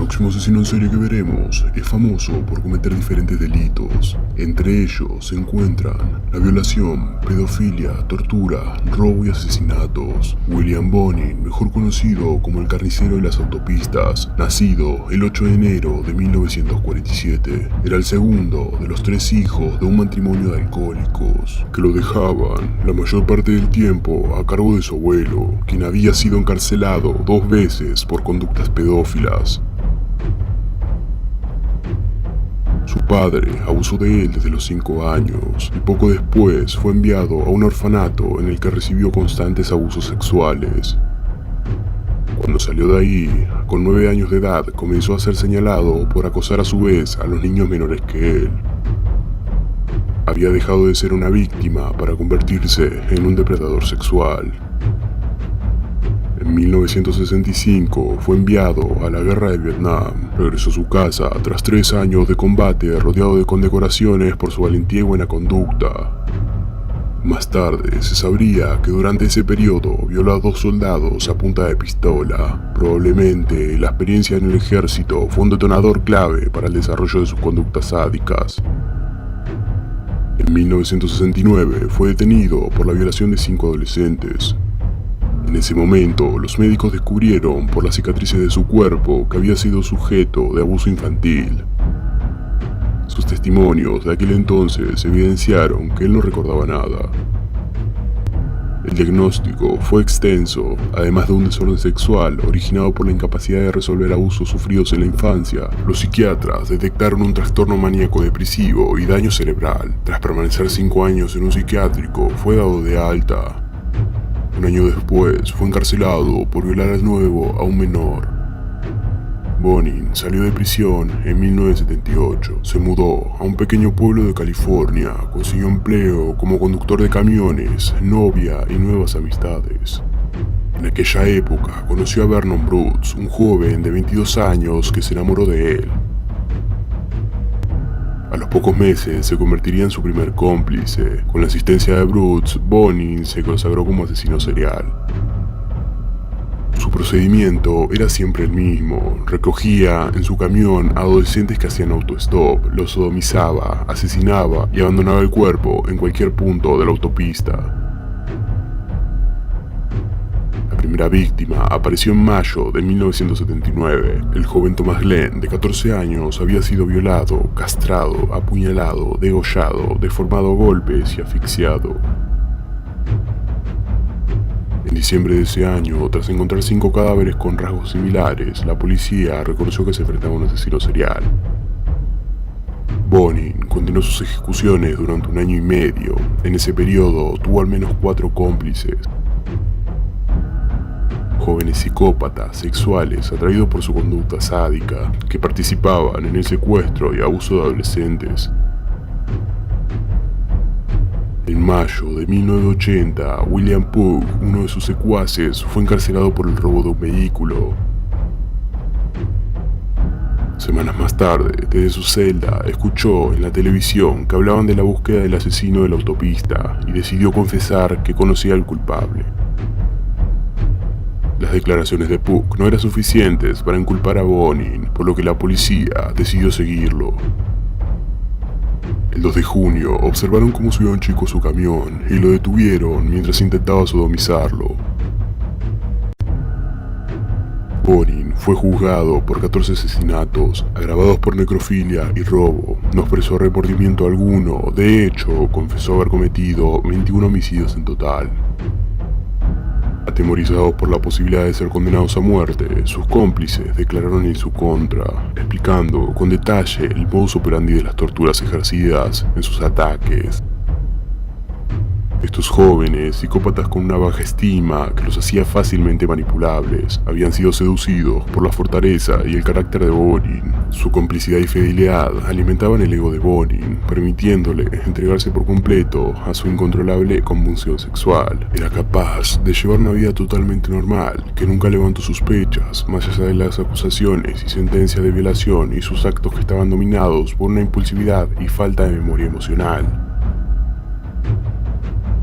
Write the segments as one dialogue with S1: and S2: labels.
S1: próximo asesino en serie que veremos es famoso por cometer diferentes delitos. Entre ellos se encuentran la violación, pedofilia, tortura, robo y asesinatos. William Bonin, mejor conocido como el carnicero de las autopistas, nacido el 8 de enero de 1947, era el segundo de los 3 hijos de un matrimonio de alcohólicos, que lo dejaban la mayor parte del tiempo a cargo de su abuelo, quien había sido encarcelado 2 veces por conductas pedófilas. Su padre abusó de él desde los 5 años y poco después fue enviado a un orfanato en el que recibió constantes abusos sexuales. Cuando salió de ahí, con 9 años de edad, comenzó a ser señalado por acosar a su vez a los niños menores que él. Había dejado de ser una víctima para convertirse en un depredador sexual. En 1965 fue enviado a la guerra de Vietnam. Regresó a su casa tras 3 años de combate rodeado de condecoraciones por su valentía y buena conducta. Más tarde se sabría que durante ese periodo violó a 2 soldados a punta de pistola. Probablemente la experiencia en el ejército fue un detonador clave para el desarrollo de sus conductas sádicas. En 1969 fue detenido por la violación de 5 adolescentes. En ese momento, los médicos descubrieron por las cicatrices de su cuerpo que había sido sujeto de abuso infantil. Sus testimonios de aquel entonces evidenciaron que él no recordaba nada. El diagnóstico fue extenso, además de un desorden sexual originado por la incapacidad de resolver abusos sufridos en la infancia. Los psiquiatras detectaron un trastorno maníaco depresivo y daño cerebral. Tras permanecer 5 años en un psiquiátrico, fue dado de alta. Un año después, fue encarcelado por violar de nuevo a un menor. Bonin salió de prisión en 1978. Se mudó a un pequeño pueblo de California, consiguió empleo como conductor de camiones, novia y nuevas amistades. En aquella época conoció a Vernon Brooks, un joven de 22 años que se enamoró de él. A los pocos meses se convertiría en su primer cómplice. Con la asistencia de Brooks, Bonin se consagró como asesino serial. Su procedimiento era siempre el mismo. Recogía en su camión a adolescentes que hacían autostop, los sodomizaba, asesinaba y abandonaba el cuerpo en cualquier punto de la autopista. La primera víctima apareció en mayo de 1979. El joven Thomas Glenn, de 14 años, había sido violado, castrado, apuñalado, degollado, deformado a golpes y asfixiado. En diciembre de ese año, tras encontrar 5 cadáveres con rasgos similares, la policía reconoció que se enfrentaba a un asesino serial. Bonin continuó sus ejecuciones durante 1 año y medio. En ese periodo tuvo al menos 4 cómplices. Jóvenes psicópatas sexuales atraídos por su conducta sádica, que participaban en el secuestro y abuso de adolescentes. En mayo de 1980, William Pugh, uno de sus secuaces, fue encarcelado por el robo de un vehículo. Semanas más tarde, desde su celda, escuchó en la televisión que hablaban de la búsqueda del asesino de la autopista y decidió confesar que conocía al culpable. Las declaraciones de Pugh no eran suficientes para inculpar a Bonin, por lo que la policía decidió seguirlo. El 2 de junio observaron cómo subía un chico a su camión y lo detuvieron mientras intentaba sodomizarlo. Bonin fue juzgado por 14 asesinatos, agravados por necrofilia y robo. No expresó remordimiento alguno, de hecho, confesó haber cometido 21 homicidios en total. Atemorizados por la posibilidad de ser condenados a muerte, sus cómplices declararon en su contra, explicando con detalle el modus operandi de las torturas ejercidas en sus ataques. Estos jóvenes, psicópatas con una baja estima que los hacía fácilmente manipulables, habían sido seducidos por la fortaleza y el carácter de Bonin. Su complicidad y fidelidad alimentaban el ego de Bonin, permitiéndole entregarse por completo a su incontrolable convulsión sexual. Era capaz de llevar una vida totalmente normal, que nunca levantó sospechas, más allá de las acusaciones y sentencias de violación y sus actos que estaban dominados por una impulsividad y falta de memoria emocional.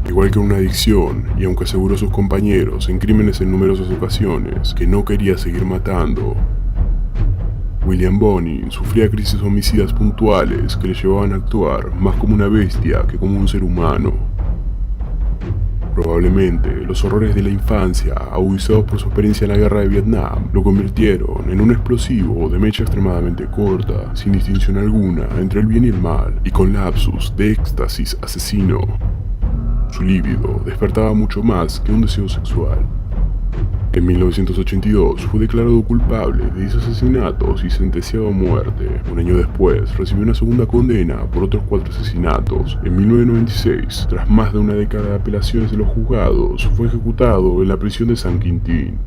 S1: Igual que una adicción, y aunque aseguró a sus compañeros en crímenes en numerosas ocasiones que no quería seguir matando, William Bonin sufría crisis homicidas puntuales que le llevaban a actuar más como una bestia que como un ser humano. Probablemente los horrores de la infancia, agudizados por su experiencia en la guerra de Vietnam, lo convirtieron en un explosivo de mecha extremadamente corta, sin distinción alguna entre el bien y el mal, y con lapsus de éxtasis asesino. Su líbido despertaba mucho más que un deseo sexual. En 1982 fue declarado culpable de 10 asesinatos y sentenciado a muerte. Un año después recibió una segunda condena por otros 4 asesinatos. En 1996, tras más de una década de apelaciones de los juzgados, fue ejecutado en la prisión de San Quintín.